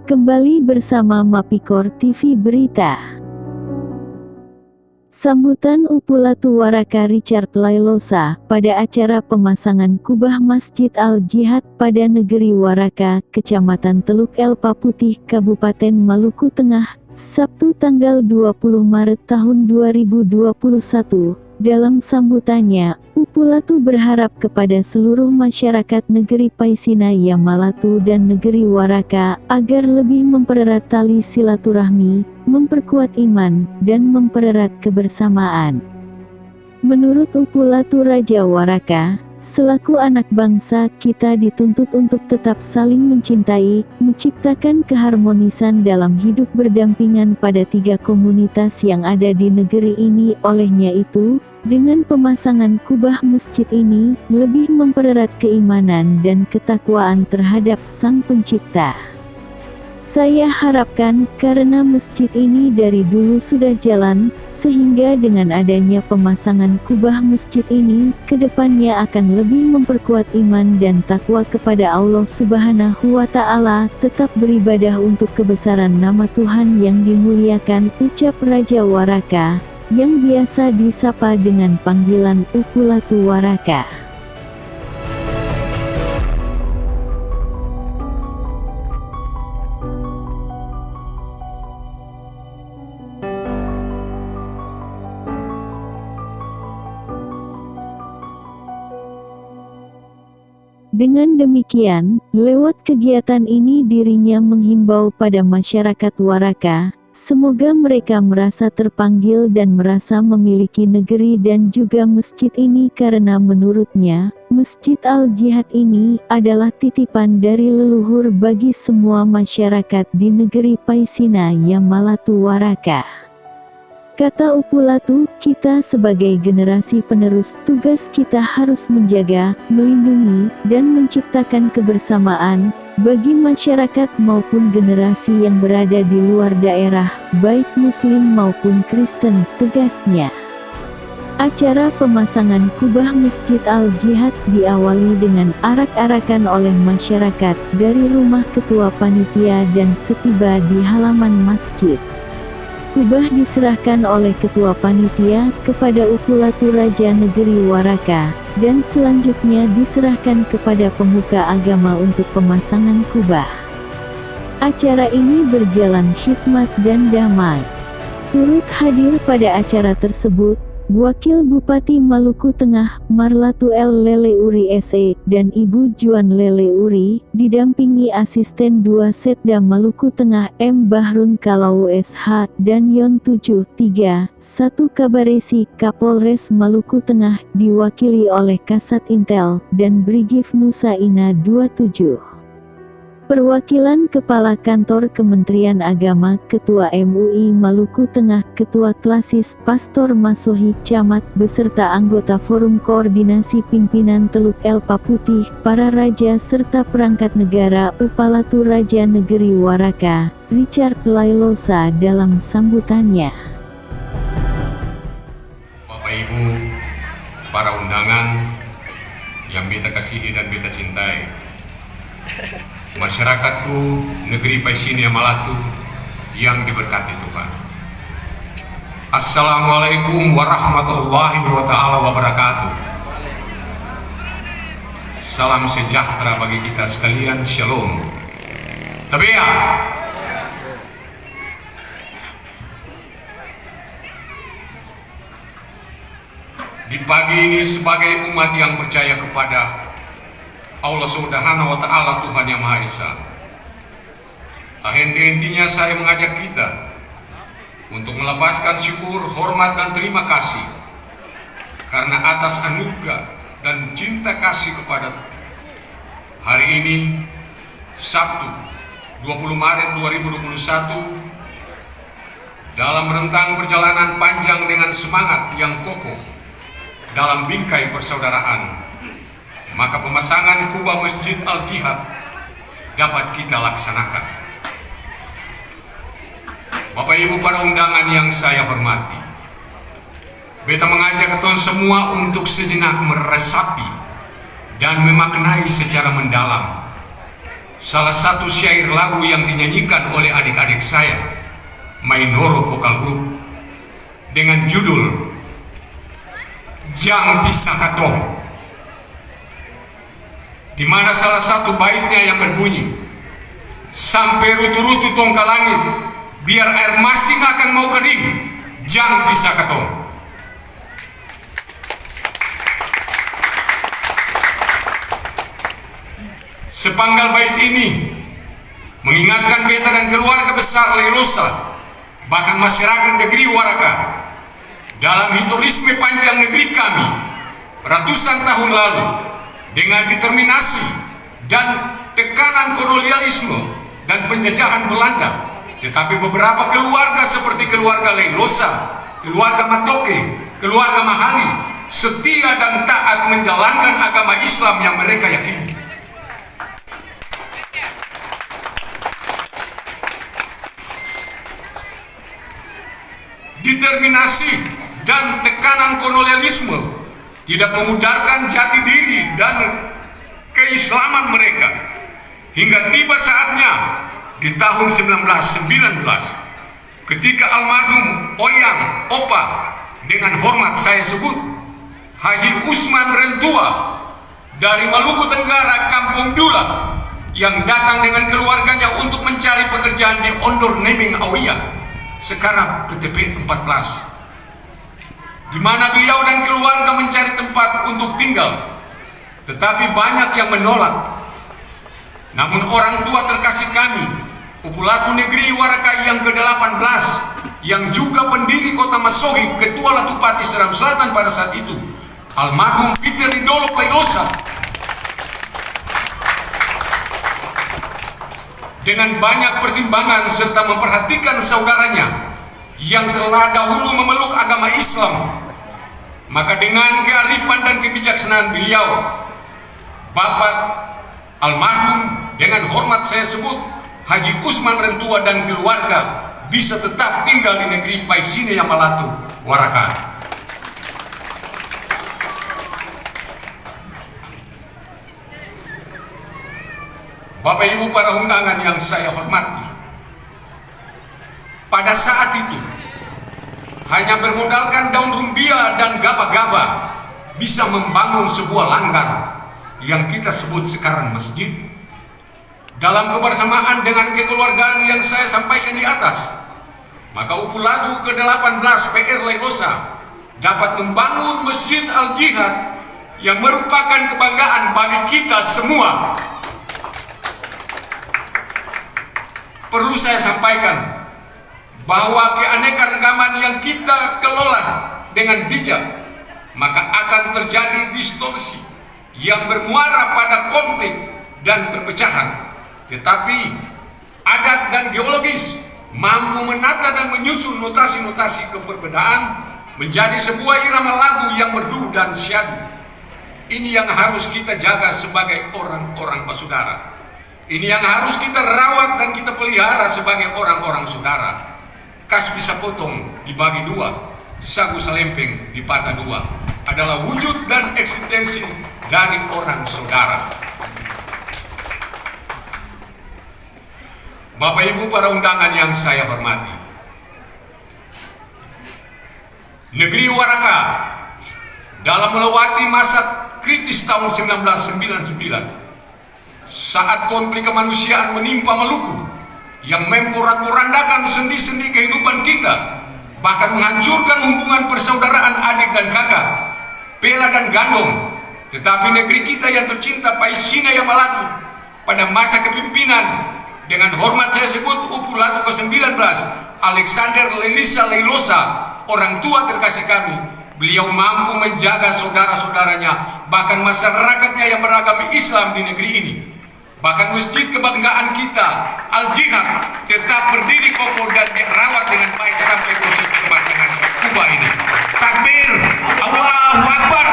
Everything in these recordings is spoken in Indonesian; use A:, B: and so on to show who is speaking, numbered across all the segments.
A: Kembali bersama Mapikor TV Berita. Sambutan Upulatu Waraka Richard Lailosa pada acara pemasangan kubah Masjid Al-Jihad pada negeri Waraka, Kecamatan Teluk Elpa Putih, Kabupaten Maluku Tengah, Sabtu tanggal 20 Maret tahun 2021. Dalam sambutannya, Upulatu berharap kepada seluruh masyarakat negeri Paisina Yamalatu dan negeri Waraka agar lebih mempererat tali silaturahmi, memperkuat iman, dan mempererat kebersamaan. Menurut Upulatu Raja Waraka, selaku anak bangsa kita dituntut untuk tetap saling mencintai, menciptakan keharmonisan dalam hidup berdampingan pada tiga komunitas yang ada di negeri ini. Olehnya itu, dengan pemasangan kubah masjid ini, lebih mempererat keimanan dan ketakwaan terhadap Sang Pencipta. Saya harapkan, karena masjid ini dari dulu sudah jalan, sehingga dengan adanya pemasangan kubah masjid ini, kedepannya akan lebih memperkuat iman dan takwa kepada Allah Subhanahu wa Ta'ala, tetap beribadah untuk kebesaran nama Tuhan yang dimuliakan, ucap Raja Waraka, yang biasa disapa dengan panggilan Upulatu Waraka. Dengan demikian, lewat kegiatan ini dirinya menghimbau pada masyarakat Waraka, semoga mereka merasa terpanggil dan merasa memiliki negeri dan juga masjid ini karena menurutnya, Masjid Al-Jihad ini adalah titipan dari leluhur bagi semua masyarakat di negeri Paisina Yamalatu Waraka. Kata Upulatu, kita sebagai generasi penerus, tugas kita harus menjaga, melindungi, dan menciptakan kebersamaan bagi masyarakat maupun generasi yang berada di luar daerah, baik Muslim maupun Kristen, tegasnya. Acara pemasangan kubah Masjid Al-Jihad diawali dengan arak-arakan oleh masyarakat dari rumah ketua panitia dan setiba di halaman masjid. Kubah diserahkan oleh ketua panitia kepada Upulatu Raja Negeri Waraka, dan selanjutnya diserahkan kepada pemuka agama untuk pemasangan kubah. Acara ini berjalan hikmat dan damai. Turut hadir pada acara tersebut, Wakil Bupati Maluku Tengah, Marlatu L. Leleuri SE, dan Ibu Juan Leleuri, didampingi Asisten 2 Setda Maluku Tengah M. Bahrun Kalau SH, dan Yon 731 Kabaresi, Kapolres Maluku Tengah, diwakili oleh Kasat Intel, dan Brigif Nusa Ina 27. Perwakilan Kepala Kantor Kementerian Agama, Ketua MUI Maluku Tengah, Ketua Klasis Pastor Masohi Camat, beserta anggota Forum Koordinasi Pimpinan Teluk Elpa Putih, para raja serta perangkat negara, Upulatu Raja Negeri Waraka, Richard Lailosa dalam sambutannya.
B: Bapak Ibu, para undangan yang beta kasihi dan beta cintai, masyarakatku negeri Paisina Yamalatu yang diberkati Tuhan. Assalamualaikum warahmatullahi wabarakatuh. Salam sejahtera bagi kita sekalian, shalom. Tabia. Di pagi ini sebagai umat yang percaya kepada Allah Subhanahu wa Ta'ala, Tuhan Yang Maha Esa, henti-hentinya saya mengajak kita untuk melafazkan syukur, hormat, dan terima kasih karena atas anugerah dan cinta kasih kepada hari ini, Sabtu 20 Maret 2021, dalam rentang perjalanan panjang dengan semangat yang kokoh dalam bingkai persaudaraan, maka pemasangan kubah Masjid Al-Jihad dapat kita laksanakan. Bapak Ibu para undangan yang saya hormati, beta mengajak kalian semua untuk sejenak meresapi dan memaknai secara mendalam salah satu syair lagu yang dinyanyikan oleh adik-adik saya, Mainoro Vokal Group, dengan judul Jang Pisah Katong, di mana salah satu baitnya yang berbunyi, sampai rutu-rutu tong ke langit, biar air masing akan mau kering, jang pisah katong. Sepanggal bait ini mengingatkan beta dan keluarga besar Leilosa, bahkan masyarakat negeri Waraka, dalam historisme panjang negeri kami ratusan tahun lalu, dengan determinasi dan tekanan kolonialisme dan penjajahan Belanda. Tetapi beberapa keluarga seperti keluarga Leilosa, keluarga Matoke, keluarga Mahali setia dan taat menjalankan agama Islam yang mereka yakini. Determinasi dan tekanan kolonialisme tidak memudarkan jati diri dan keislaman mereka, hingga tiba saatnya di tahun 1919 ketika almarhum Oyang Opa, dengan hormat saya sebut Haji Usman Rentua dari Maluku Tenggara, Kampung Dula, yang datang dengan keluarganya untuk mencari pekerjaan di Ondor Neming Awia, sekarang PTP 14, di mana beliau dan keluarga mencari tempat untuk tinggal, tetapi banyak yang menolak. Namun orang tua terkasih kami, Upulatu Negeri Waraka yang ke-18, yang juga pendiri Kota Masohi, Ketua Latupati Seram Selatan pada saat itu, almarhum Peter Ridolo Leilosa, dengan banyak pertimbangan serta memperhatikan saudaranya yang telah dahulu memeluk agama Islam, maka dengan kearifan dan kebijaksanaan beliau, Bapak almarhum dengan hormat saya sebut Haji Usman Rentua dan keluarga bisa tetap tinggal di negeri Paisine Yamalatu, Waraka. Bapak Ibu para undangan yang saya hormati, pada saat itu hanya bermodalkan daun rumbia dan gabah-gabah bisa membangun sebuah langgar yang kita sebut sekarang masjid. Dalam kebersamaan dengan kekeluargaan yang saya sampaikan di atas, maka Upulatu ke-18 PR Leilosa dapat membangun Masjid Al-Jihad yang merupakan kebanggaan bagi kita semua. Perlu saya sampaikan bahwa keanekaragaman yang kita kelola dengan bijak, maka akan terjadi distorsi yang bermuara pada konflik dan perpecahan. Tetapi adat dan geologis mampu menata dan menyusun notasi-notasi keperbedaan menjadi sebuah irama lagu yang merdu dan syadu. Ini yang harus kita jaga sebagai orang-orang bersaudara. Ini yang harus kita rawat dan kita pelihara sebagai orang-orang saudara. Kas bisa potong dibagi dua, sagu selempeng dipatah dua, adalah wujud dan eksistensi dari orang saudara. Bapak Ibu para undangan yang saya hormati, negeri Waraka dalam melewati masa kritis tahun 1999, saat konflik kemanusiaan menimpa Maluku yang memporak-porandakan sendi-sendi kehidupan kita, bahkan menghancurkan hubungan persaudaraan adik dan kakak, Pela dan Gandong. Tetapi negeri kita yang tercinta Paisine Yamalatu pada masa kepimpinan dengan hormat saya sebut Upulatu ke-19 Alexander Lelisa Leilosa, orang tua terkasih kami, beliau mampu menjaga saudara-saudaranya, bahkan masyarakatnya yang beragama Islam di negeri ini. Bahkan masjid kebanggaan kita, Al-Jihad, tetap berdiri kokoh dan dirawat dengan baik sampai proses pemasangan kubah ini. Takbir, Allahu Akbar.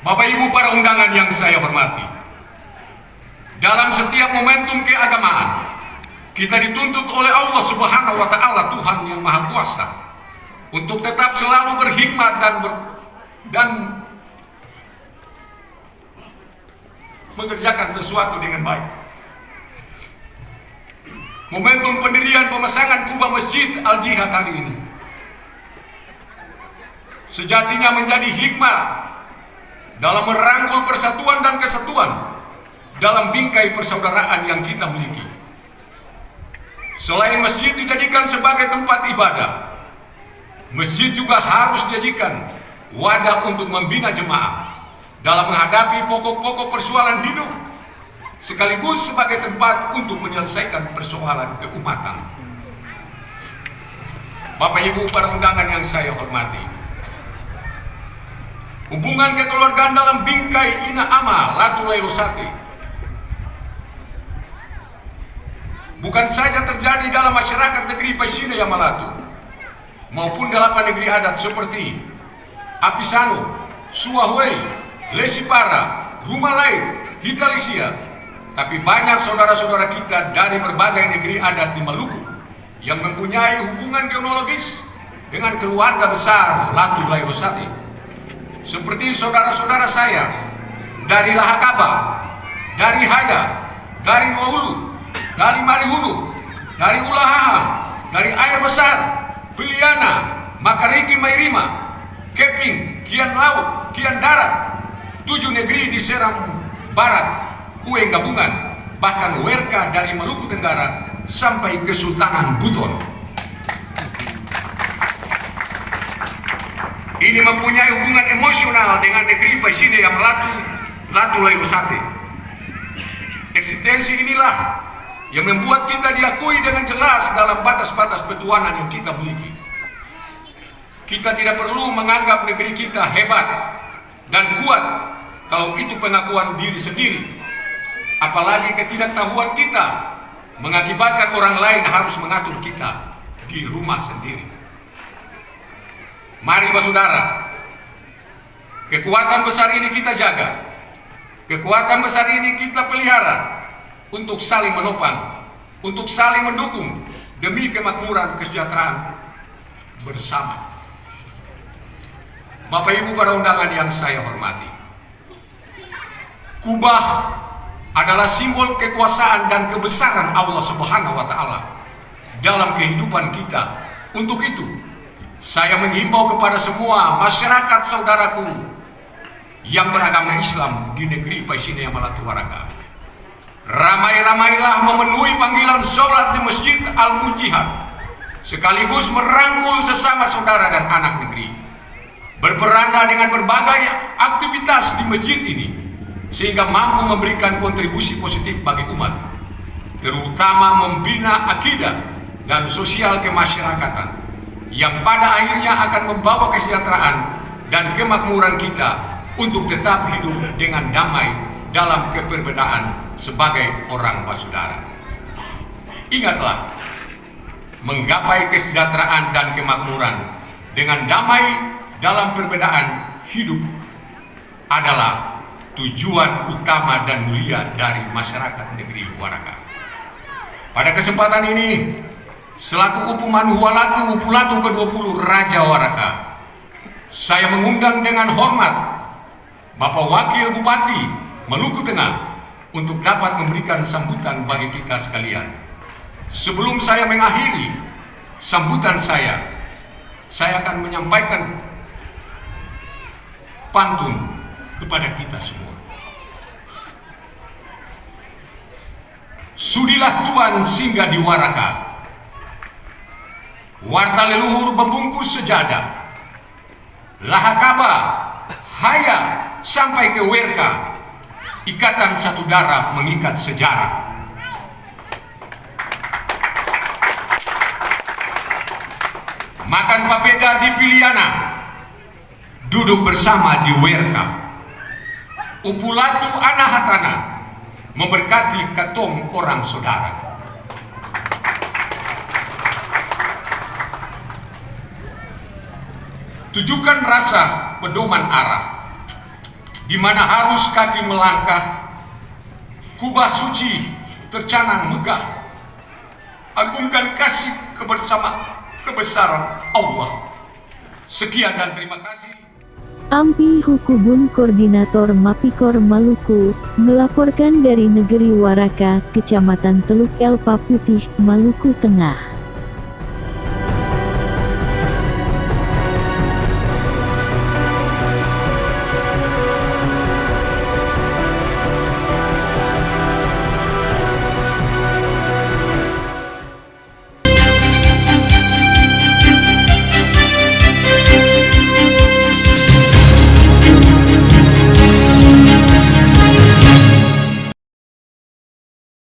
B: Bapak Ibu para undangan yang saya hormati, dalam setiap momentum keagamaan, kita dituntut oleh Allah Subhanahu wa Ta'ala, Tuhan yang Maha Kuasa, untuk tetap selalu berhikmat dan dan mengerjakan sesuatu dengan baik. Momentum pendirian pemasangan kubah Masjid Al-Jihad hari ini sejatinya menjadi hikmah dalam merangkul persatuan dan kesatuan dalam bingkai persaudaraan yang kita miliki. Selain masjid dijadikan sebagai tempat ibadah, masjid juga harus dijadikan wadah untuk membina jemaah dalam menghadapi pokok-pokok persoalan hidup, sekaligus sebagai tempat untuk menyelesaikan persoalan keumatan. Bapak Ibu para undangan yang saya hormati, hubungan kekeluargaan dalam bingkai Ina Ama Latu Lailosate bukan saja terjadi dalam masyarakat negeri Paisine Yamalatu maupun 8 negeri adat seperti Apisano, Suahwei, Lesipara, Rumalai, Hitalisia, tapi banyak saudara-saudara kita dari berbagai negeri adat di Maluku yang mempunyai hubungan genealogis dengan keluarga besar Latu Lailosate, seperti saudara-saudara saya dari Lahakaba, dari Haya, dari Maulu, dari Marihulu, dari Ulahaha, dari Air Besar, Piliana, Makariki Mairima, Keping, Kian Laut, Kian Darat, 7 negeri di Seram Barat, Ueng Gabungan, bahkan Werka dari Maluku Tenggara sampai Kesultanan Buton. Ini mempunyai hubungan emosional dengan negeri Paisine yang Latu Lailosate. Eksistensi inilah yang membuat kita diakui dengan jelas dalam batas-batas petuanan yang kita miliki. Kita tidak perlu menganggap negeri kita hebat dan kuat kalau itu pengakuan diri sendiri. Apalagi ketidaktahuan kita mengakibatkan orang lain harus mengatur kita di rumah sendiri. Mari saudara, kekuatan besar ini kita jaga. Kekuatan besar ini kita pelihara untuk saling menopang, untuk saling mendukung demi kemakmuran kesejahteraan bersama. Bapak Ibu para undangan yang saya hormati, kubah adalah simbol kekuasaan dan kebesaran Allah Subhanahu wa Ta'ala dalam kehidupan kita. Untuk itu, saya menghimbau kepada semua masyarakat saudaraku yang beragama Islam di negeri Paisine Yamalatu Waraka, ramai-ramailah memenuhi panggilan sholat di Masjid Al-Jihad, sekaligus merangkul sesama saudara dan anak negeri. Berperanlah dengan berbagai aktivitas di masjid ini sehingga mampu memberikan kontribusi positif bagi umat, terutama membina akidah dan sosial kemasyarakatan yang pada akhirnya akan membawa kesejahteraan dan kemakmuran kita untuk tetap hidup dengan damai dalam keperbedaan sebagai orang bersaudara. Ingatlah, menggapai kesejahteraan dan kemakmuran dengan damai dalam perbedaan hidup adalah tujuan utama dan mulia dari masyarakat negeri Waraka. Pada kesempatan ini, selaku Upu Manuhualatu Upulatu ke-20 Raja Waraka, saya mengundang dengan hormat Bapak Wakil Bupati Maluku Tengah untuk dapat memberikan sambutan bagi kita sekalian. Sebelum saya mengakhiri sambutan saya akan menyampaikan pantun kepada kita semua. Sudilah Tuan singgah di Waraka, warta leluhur membungkus sejadah, Lahakaba, Haya sampai ke Werka, ikatan satu darah mengikat sejarah. Makan papeda di Piliana, duduk bersama di Werka. Upulatu Anahatana memberkati katong orang saudara. Tujukan rasa pedoman arah, di mana harus kaki melangkah. Kubah suci tercanang megah, agungkan kasih kebesaran Allah. Sekian dan terima kasih.
A: Ampi Hukubun, Koordinator Mapikor Maluku, melaporkan dari Negeri Waraka, Kecamatan Teluk Elpa Putih, Maluku Tengah.